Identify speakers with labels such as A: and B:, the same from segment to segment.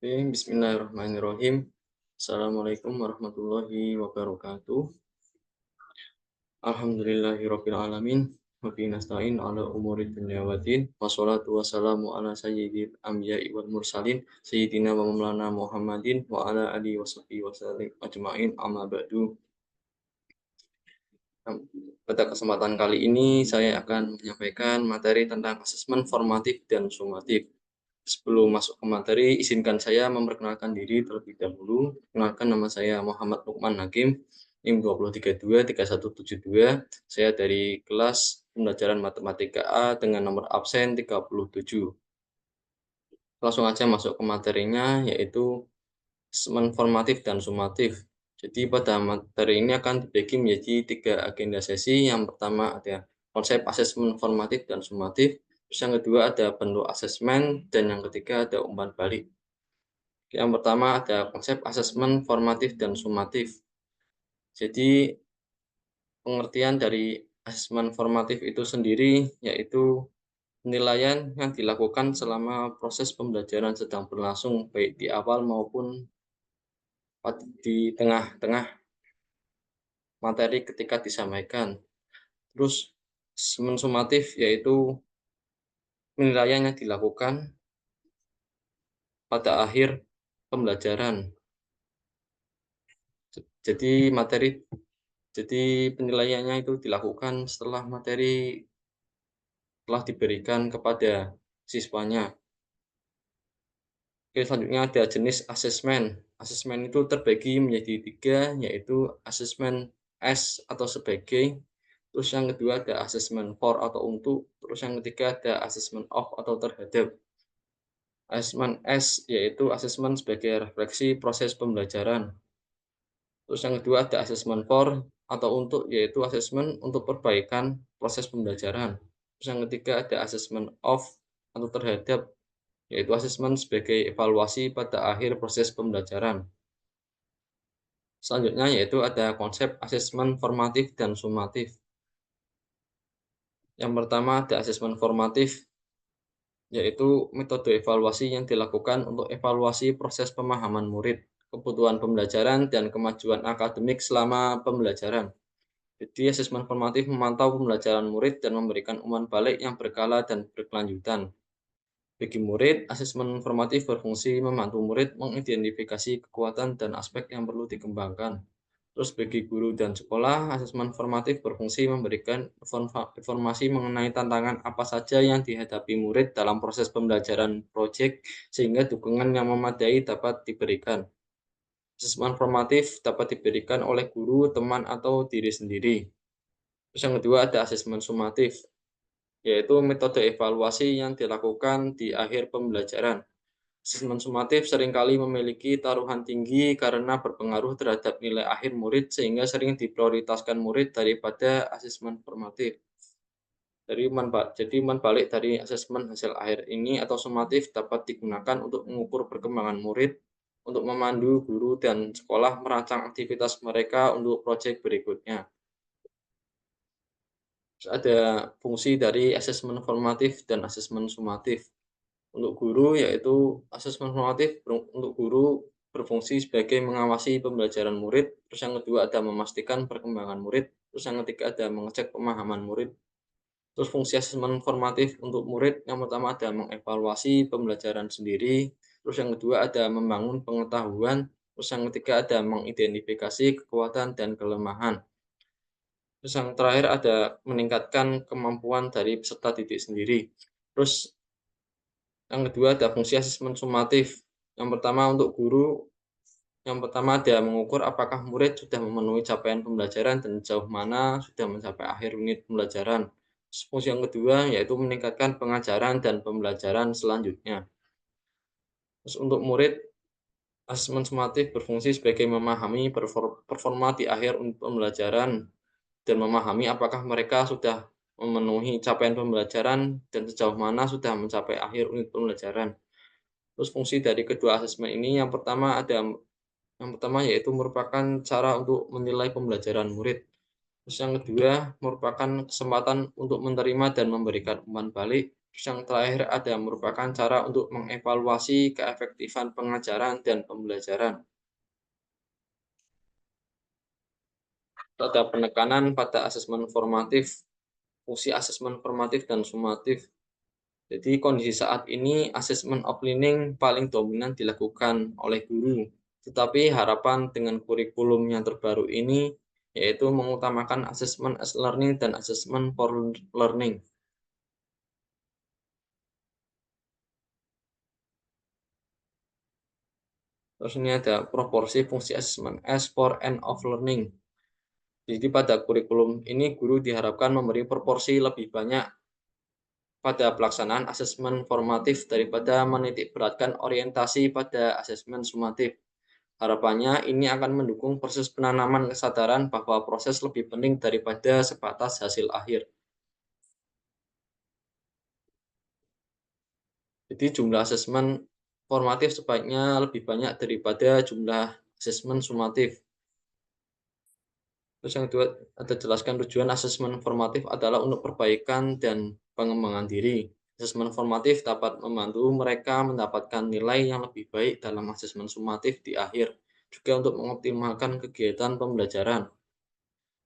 A: Oke, bismillahirrahmanirrahim. Assalamualaikum warahmatullahi wabarakatuh. Alhamdulillahirabbil alamin. Wa bihi nasta'in ala umuri dunya waddin. Wassalatu wassalamu ala sayyidil anbiya'i wal mursalin sayyidina wa maulana Muhammadin wa ala alihi washabihi wasallim ajmain amma ba'du. Pada kesempatan kali ini saya akan menyampaikan materi tentang asesmen formatif dan sumatif. Sebelum masuk ke materi, izinkan saya memperkenalkan diri terlebih dahulu. Perkenalkan, nama saya Muhammad Lukman Hakim, NIM 233237172. Saya dari kelas pembelajaran matematika A dengan nomor absen 37. Langsung aja masuk ke materinya, yaitu asesmen formatif dan sumatif. Jadi pada materi ini akan dibagi menjadi 3 agenda sesi. Yang pertama ada konsep asesmen formatif dan sumatif. Terus yang kedua ada bentuk asesmen, dan yang ketiga ada umpan balik. Yang pertama ada konsep asesmen formatif dan sumatif. Jadi pengertian dari asesmen formatif itu sendiri yaitu penilaian yang dilakukan selama proses pembelajaran sedang berlangsung, baik di awal maupun di tengah-tengah materi ketika disampaikan. Terus asesmen sumatif yaitu penilaian yang dilakukan pada akhir pembelajaran. Jadi penilaiannya itu dilakukan setelah materi telah diberikan kepada siswanya. Oke, selanjutnya ada jenis asesmen. Asesmen itu terbagi menjadi 3, yaitu asesmen S atau sebagai, terus yang kedua ada asesmen for atau untuk, terus yang ketiga ada asesmen of atau terhadap. Asesmen S yaitu asesmen sebagai refleksi proses pembelajaran. Terus yang kedua ada asesmen for atau untuk, yaitu asesmen untuk perbaikan proses pembelajaran. Terus yang ketiga ada asesmen of atau terhadap, yaitu asesmen sebagai evaluasi pada akhir proses pembelajaran. Selanjutnya yaitu ada konsep asesmen formatif dan sumatif. Yang pertama ada asesmen formatif, yaitu metode evaluasi yang dilakukan untuk evaluasi proses pemahaman murid, kebutuhan pembelajaran, dan kemajuan akademik selama pembelajaran. Jadi asesmen formatif memantau pembelajaran murid dan memberikan umpan balik yang berkala dan berkelanjutan. Bagi murid, asesmen formatif berfungsi membantu murid mengidentifikasi kekuatan dan aspek yang perlu dikembangkan. Terus bagi guru dan sekolah, asesmen formatif berfungsi memberikan informasi mengenai tantangan apa saja yang dihadapi murid dalam proses pembelajaran proyek, sehingga dukungan yang memadai dapat diberikan. Asesmen formatif dapat diberikan oleh guru, teman, atau diri sendiri. Terus yang kedua ada asesmen sumatif, yaitu metode evaluasi yang dilakukan di akhir pembelajaran. Asesmen sumatif seringkali memiliki taruhan tinggi karena berpengaruh terhadap nilai akhir murid, sehingga sering diprioritaskan murid daripada asesmen formatif. Jadi umpan balik dari asesmen hasil akhir ini atau sumatif dapat digunakan untuk mengukur perkembangan murid, untuk memandu guru dan sekolah merancang aktivitas mereka untuk proyek berikutnya. Terus ada fungsi dari asesmen formatif dan asesmen sumatif. Untuk guru yaitu asesmen formatif untuk guru berfungsi sebagai mengawasi pembelajaran murid, terus yang kedua ada memastikan perkembangan murid, terus yang ketiga ada mengecek pemahaman murid. Terus fungsi asesmen formatif untuk murid yang pertama ada mengevaluasi pembelajaran sendiri, terus yang kedua ada membangun pengetahuan, terus yang ketiga ada mengidentifikasi kekuatan dan kelemahan. Terus yang terakhir ada meningkatkan kemampuan dari peserta didik sendiri. Terus yang kedua ada fungsi asesmen sumatif. Yang pertama untuk guru, yang pertama ada mengukur apakah murid sudah memenuhi capaian pembelajaran dan sejauh mana sudah mencapai akhir unit pembelajaran. Fungsi yang kedua yaitu meningkatkan pengajaran dan pembelajaran selanjutnya. Terus untuk murid, asesmen sumatif berfungsi sebagai memahami performa di akhir unit pembelajaran dan memahami apakah mereka sudah memenuhi capaian pembelajaran dan sejauh mana sudah mencapai akhir unit pembelajaran. Terus fungsi dari kedua asesmen ini yang pertama yaitu merupakan cara untuk menilai pembelajaran murid. Terus yang kedua merupakan kesempatan untuk menerima dan memberikan umpan balik. Terus yang terakhir ada merupakan cara untuk mengevaluasi keefektifan pengajaran dan pembelajaran. Ada penekanan pada asesmen formatif, fungsi asesmen formatif dan sumatif. Jadi kondisi saat ini asesmen of learning paling dominan dilakukan oleh guru. Tetapi harapan dengan kurikulum yang terbaru ini yaitu mengutamakan asesmen as learning dan asesmen for learning. Terus ini ada proporsi fungsi asesmen as for and of learning. Jadi pada kurikulum ini guru diharapkan memberi proporsi lebih banyak pada pelaksanaan asesmen formatif daripada menitikberatkan orientasi pada asesmen sumatif. Harapannya ini akan mendukung proses penanaman kesadaran bahwa proses lebih penting daripada sebatas hasil akhir. Jadi jumlah asesmen formatif sebaiknya lebih banyak daripada jumlah asesmen sumatif. Terus yang kedua, ada jelaskan tujuan asesmen formatif adalah untuk perbaikan dan pengembangan diri. Asesmen formatif dapat membantu mereka mendapatkan nilai yang lebih baik dalam asesmen sumatif di akhir, juga untuk mengoptimalkan kegiatan pembelajaran.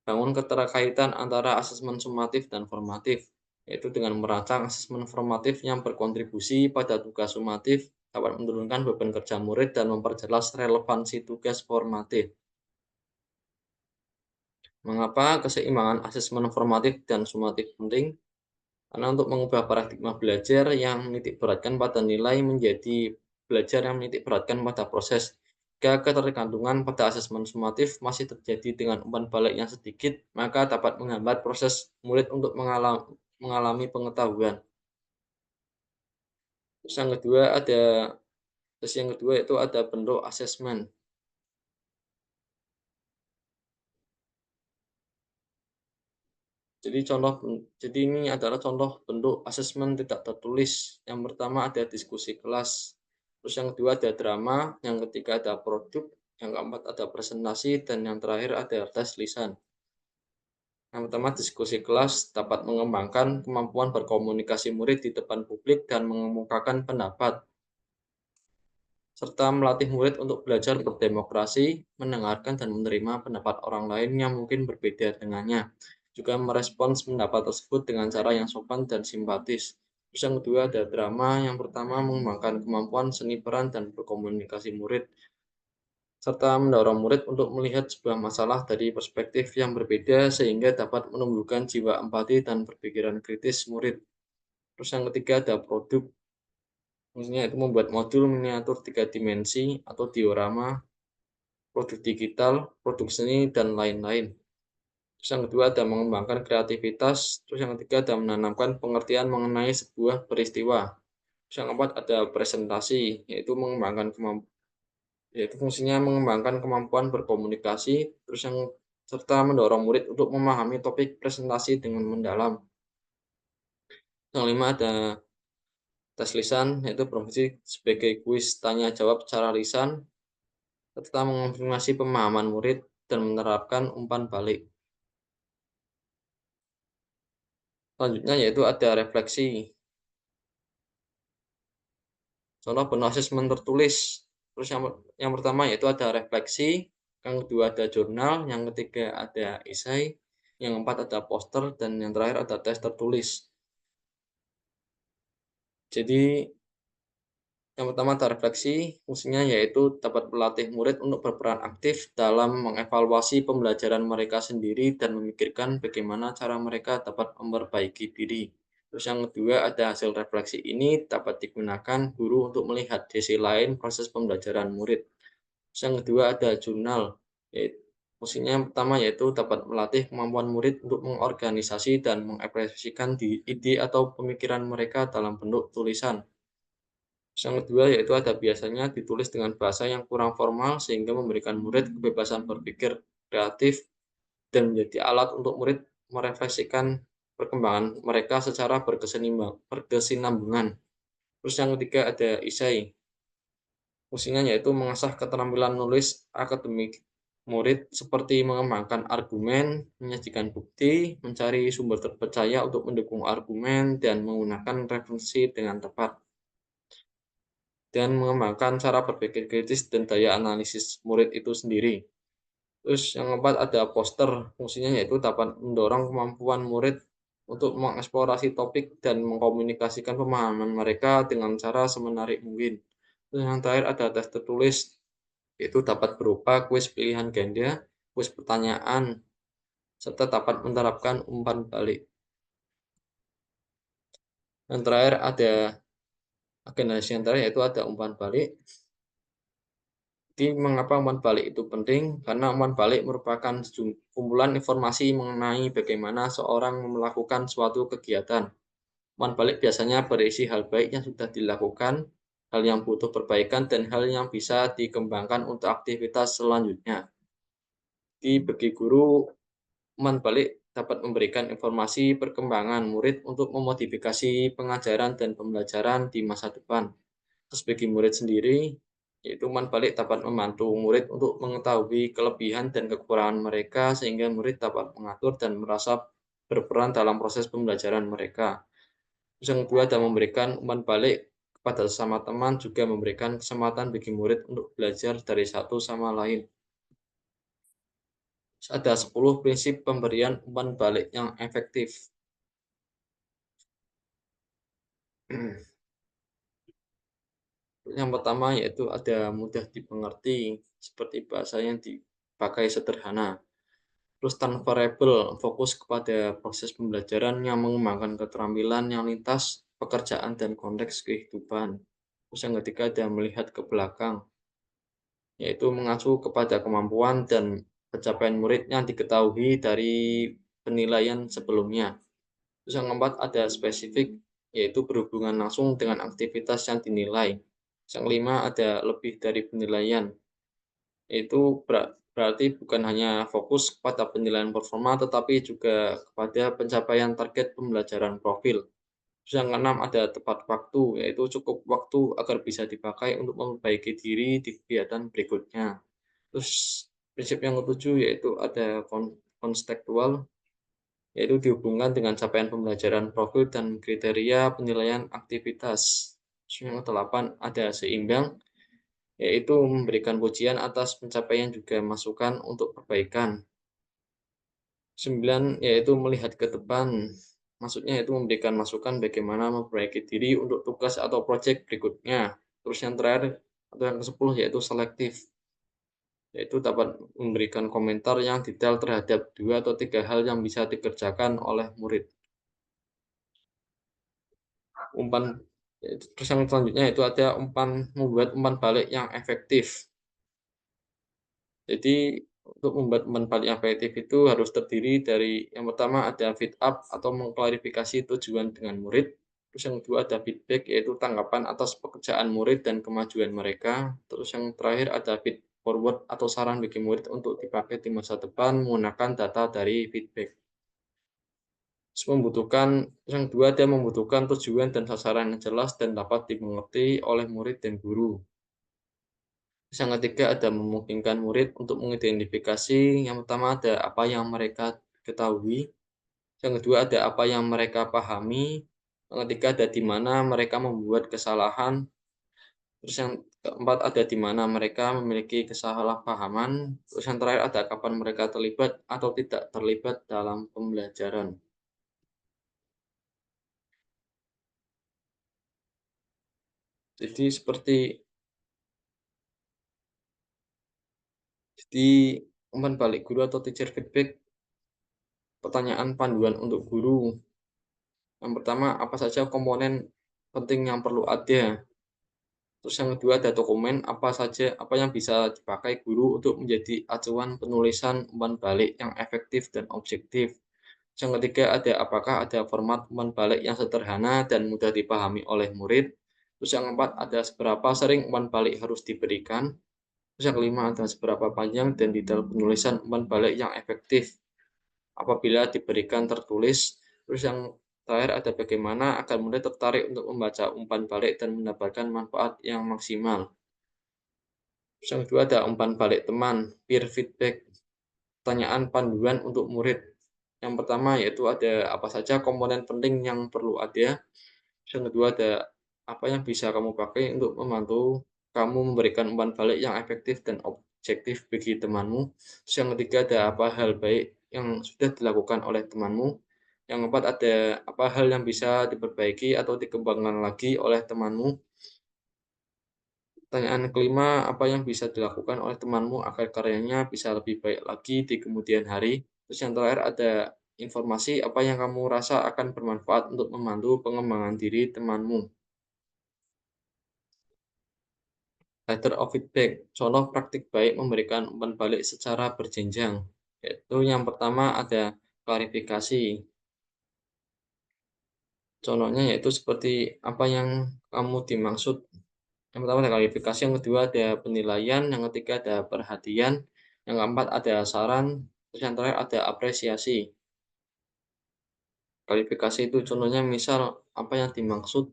A: Bangun keterkaitan antara asesmen sumatif dan formatif, yaitu dengan merancang asesmen formatif yang berkontribusi pada tugas sumatif dapat menurunkan beban kerja murid dan memperjelas relevansi tugas formatif. Mengapa keseimbangan asesmen formatif dan sumatif penting? Karena untuk mengubah paradigma belajar yang menitik beratkan pada nilai menjadi belajar yang menitik beratkan pada proses. Jika ketergantungan pada asesmen sumatif masih terjadi dengan umpan balik yang sedikit, maka dapat menghambat proses murid untuk mengalami pengetahuan. Terus yang kedua ada Terus yang kedua itu ada bentuk asesmen. Jadi ini adalah contoh bentuk asesmen tidak tertulis. Yang pertama ada diskusi kelas. Terus yang kedua ada drama, yang ketiga ada produk, yang keempat ada presentasi, dan yang terakhir ada tes lisan. Yang pertama diskusi kelas dapat mengembangkan kemampuan berkomunikasi murid di depan publik dan mengemukakan pendapat, serta melatih murid untuk belajar berdemokrasi, mendengarkan dan menerima pendapat orang lain yang mungkin berbeda dengannya, juga merespons pendapat tersebut dengan cara yang sopan dan simpatis. Terus yang kedua ada drama, yang pertama mengembangkan kemampuan seni peran dan berkomunikasi murid, serta mendorong murid untuk melihat sebuah masalah dari perspektif yang berbeda sehingga dapat menumbuhkan jiwa empati dan berpikiran kritis murid. Terus yang ketiga ada produk, maksudnya itu membuat modul miniatur 3 dimensi atau diorama, produk digital, produk seni, dan lain-lain. Terus yang kedua ada mengembangkan kreativitas. Terus yang ketiga ada menanamkan pengertian mengenai sebuah peristiwa. Terus yang keempat ada presentasi, yaitu fungsinya mengembangkan kemampuan berkomunikasi. Terus yang serta mendorong murid untuk memahami topik presentasi dengan mendalam. Yang kelima ada tes lisan, yaitu berfungsi sebagai kuis tanya jawab secara lisan serta mengonfirmasi pemahaman murid dan menerapkan umpan balik. Selanjutnya yaitu ada refleksi. Contoh bentuk asesmen tertulis. Terus yang pertama yaitu ada refleksi, yang kedua ada jurnal, yang ketiga ada esai, yang keempat ada poster, dan yang terakhir ada tes tertulis. Jadi yang pertama ada refleksi, fungsinya yaitu dapat melatih murid untuk berperan aktif dalam mengevaluasi pembelajaran mereka sendiri dan memikirkan bagaimana cara mereka dapat memperbaiki diri. Terus yang kedua ada hasil refleksi ini dapat digunakan guru untuk melihat sisi lain proses pembelajaran murid. Terus yang kedua ada jurnal, yaitu fungsinya yang pertama yaitu dapat melatih kemampuan murid untuk mengorganisasi dan mengekspresikan ide atau pemikiran mereka dalam bentuk tulisan. Yang kedua yaitu ada biasanya ditulis dengan bahasa yang kurang formal sehingga memberikan murid kebebasan berpikir kreatif dan menjadi alat untuk murid merefleksikan perkembangan mereka secara berkesinambungan. Terus yang ketiga ada esai. Fungsinya yaitu mengasah keterampilan nulis akademik. Murid seperti mengembangkan argumen, menyajikan bukti, mencari sumber terpercaya untuk mendukung argumen, dan menggunakan referensi dengan tepat, dan mengembangkan cara berpikir kritis dan daya analisis murid itu sendiri. Terus yang keempat ada poster, fungsinya yaitu dapat mendorong kemampuan murid untuk mengeksplorasi topik dan mengkomunikasikan pemahaman mereka dengan cara semenarik mungkin. Terus yang terakhir ada tes tertulis, yaitu dapat berupa kuis pilihan ganda, kuis pertanyaan, serta dapat menerapkan umpan balik. Yang terakhir ada agenda yang terakhir yaitu ada umpan balik. Jadi mengapa umpan balik itu penting? Karena umpan balik merupakan kumpulan informasi mengenai bagaimana seorang melakukan suatu kegiatan. Umpan balik biasanya berisi hal baik yang sudah dilakukan, hal yang butuh perbaikan, dan hal yang bisa dikembangkan untuk aktivitas selanjutnya. Jadi bagi guru, umpan balik dapat memberikan informasi perkembangan murid untuk memodifikasi pengajaran dan pembelajaran di masa depan. Terus bagi murid sendiri, yaitu umpan balik dapat membantu murid untuk mengetahui kelebihan dan kekurangan mereka sehingga murid dapat mengatur dan merasa berperan dalam proses pembelajaran mereka. Terus yang kedua adalah memberikan umpan balik kepada sesama teman, juga memberikan kesempatan bagi murid untuk belajar dari satu sama lain. Ada 10 prinsip pemberian umpan balik yang efektif. Yang pertama yaitu ada mudah dimengerti, seperti bahasa yang dipakai sederhana. Terus transferable, fokus kepada proses pembelajaran yang mengembangkan keterampilan yang lintas pekerjaan dan konteks kehidupan. Terus yang ketiga ada melihat ke belakang, yaitu mengacu kepada kemampuan dan pencapaian murid yang diketahui dari penilaian sebelumnya. Terus yang keempat ada spesifik, yaitu berhubungan langsung dengan aktivitas yang dinilai. Yang kelima ada lebih dari penilaian, yaitu berarti bukan hanya fokus pada penilaian performa, tetapi juga kepada pencapaian target pembelajaran profil. Terus yang keenam ada tepat waktu, yaitu cukup waktu agar bisa dipakai untuk memperbaiki diri di kegiatan berikutnya. Terus prinsip yang ketujuh yaitu ada kontekstual, yaitu dihubungkan dengan capaian pembelajaran profil dan kriteria penilaian aktivitas. Terus yang kedelapan ada seimbang, yaitu memberikan pujian atas pencapaian juga masukan untuk perbaikan. 9 yaitu melihat ke depan, maksudnya itu memberikan masukan bagaimana memperbaiki diri untuk tugas atau proyek berikutnya. Terus yang terakhir atau yang ke-10 yaitu selektif, yaitu dapat memberikan komentar yang detail terhadap 2 atau 3 hal yang bisa dikerjakan oleh murid. Umpan Terus yang selanjutnya itu ada membuat umpan balik yang efektif. Jadi untuk membuat umpan balik yang efektif itu harus terdiri dari yang pertama ada feed up atau mengklarifikasi tujuan dengan murid. Terus yang kedua ada feedback, yaitu tanggapan atas pekerjaan murid dan kemajuan mereka. Terus yang terakhir ada feed forward atau saran bagi murid untuk dipakai di masa depan menggunakan data dari feedback. Yang kedua dia membutuhkan tujuan dan sasaran yang jelas dan dapat dimengerti oleh murid dan guru. Yang ketiga ada memungkinkan murid untuk mengidentifikasi, yang pertama ada apa yang mereka ketahui, yang kedua ada apa yang mereka pahami, yang ketiga ada di mana mereka membuat kesalahan, terus yang keempat ada di mana mereka memiliki kesalahpahaman, terus yang terakhir ada kapan mereka terlibat atau tidak terlibat dalam pembelajaran. Jadi jadi umpan balik guru atau teacher feedback, pertanyaan panduan untuk guru. Yang pertama, apa saja komponen penting yang perlu ada. Terus yang kedua ada dokumen apa yang bisa dipakai guru untuk menjadi acuan penulisan umpan balik yang efektif dan objektif. Yang ketiga ada apakah ada format umpan balik yang sederhana dan mudah dipahami oleh murid. Terus yang keempat ada seberapa sering umpan balik harus diberikan. Terus yang kelima ada seberapa panjang dan detail penulisan umpan balik yang efektif apabila diberikan tertulis. Terus yang terakhir ada bagaimana agar murid tertarik untuk membaca umpan balik dan mendapatkan manfaat yang maksimal. Terus yang kedua ada umpan balik teman, peer feedback, pertanyaan panduan untuk murid. Yang pertama yaitu ada apa saja komponen penting yang perlu ada. Terus yang kedua ada apa yang bisa kamu pakai untuk membantu kamu memberikan umpan balik yang efektif dan objektif bagi temanmu. Terus yang ketiga ada apa hal baik yang sudah dilakukan oleh temanmu. Yang keempat ada apa hal yang bisa diperbaiki atau dikembangkan lagi oleh temanmu. Pertanyaan kelima, apa yang bisa dilakukan oleh temanmu agar karyanya bisa lebih baik lagi di kemudian hari? Terus yang terakhir ada informasi apa yang kamu rasa akan bermanfaat untuk membantu pengembangan diri temanmu. Letter of feedback, contoh praktik baik memberikan umpan balik secara berjenjang. Yaitu yang pertama ada klarifikasi. Contohnya yaitu seperti apa yang kamu dimaksud. Yang pertama ada klarifikasi, yang kedua ada penilaian, yang ketiga ada perhatian, yang keempat ada saran, terus yang terakhir ada apresiasi. Klarifikasi itu contohnya misal apa yang dimaksud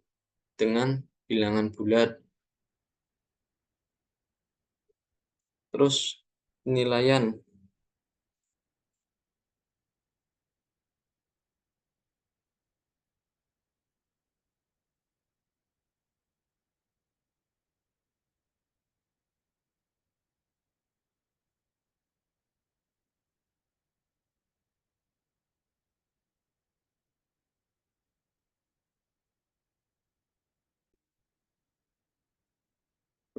A: dengan bilangan bulat. Terus penilaian,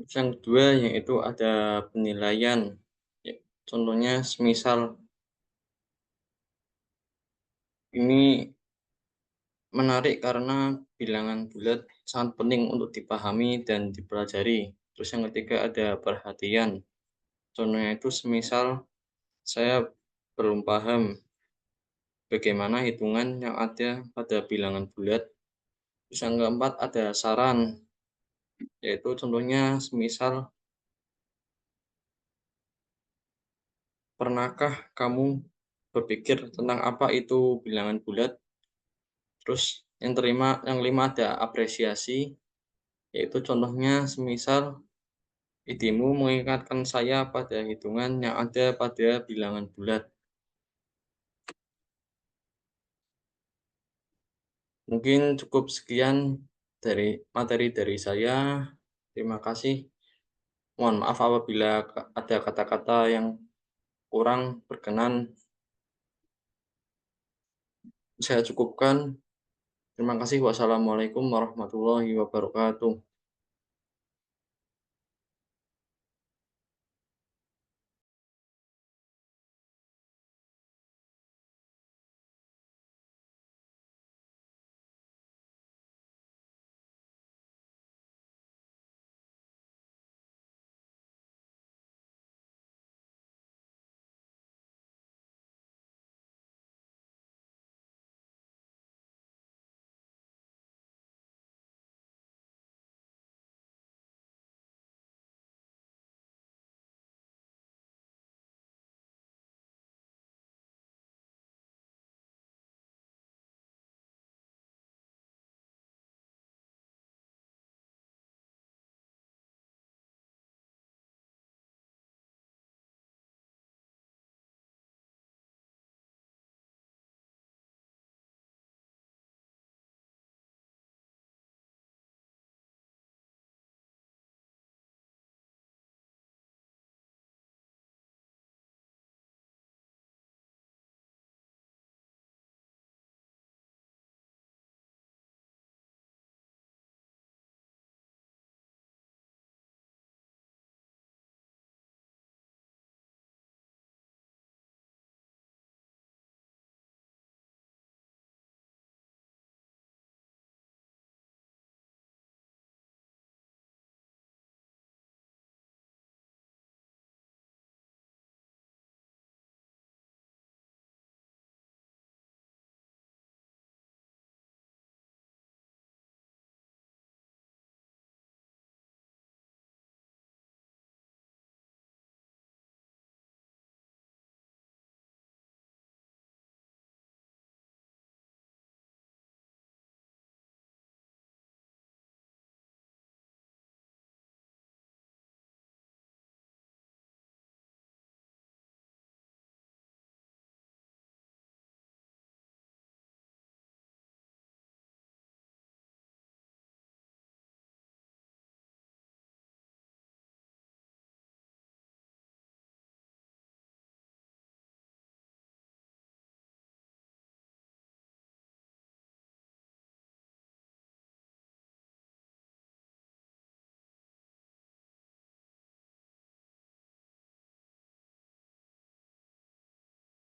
A: terus yang kedua yaitu ada penilaian. Ya, contohnya semisal ini menarik karena bilangan bulat sangat penting untuk dipahami dan dipelajari. Terus yang ketiga ada perhatian. Contohnya itu semisal saya belum paham bagaimana hitungan yang ada pada bilangan bulat. Terus yang keempat ada saran, yaitu contohnya semisal, pernahkah kamu berpikir tentang apa itu bilangan bulat? Terus yang kelima ada apresiasi, yaitu contohnya semisal idemu mengingatkan saya pada hitungan yang ada pada bilangan bulat. Mungkin cukup sekian dari materi dari saya. Terima kasih. Mohon maaf apabila ada kata-kata yang kurang berkenan. Saya cukupkan. Terima kasih. Wassalamualaikum warahmatullahi wabarakatuh.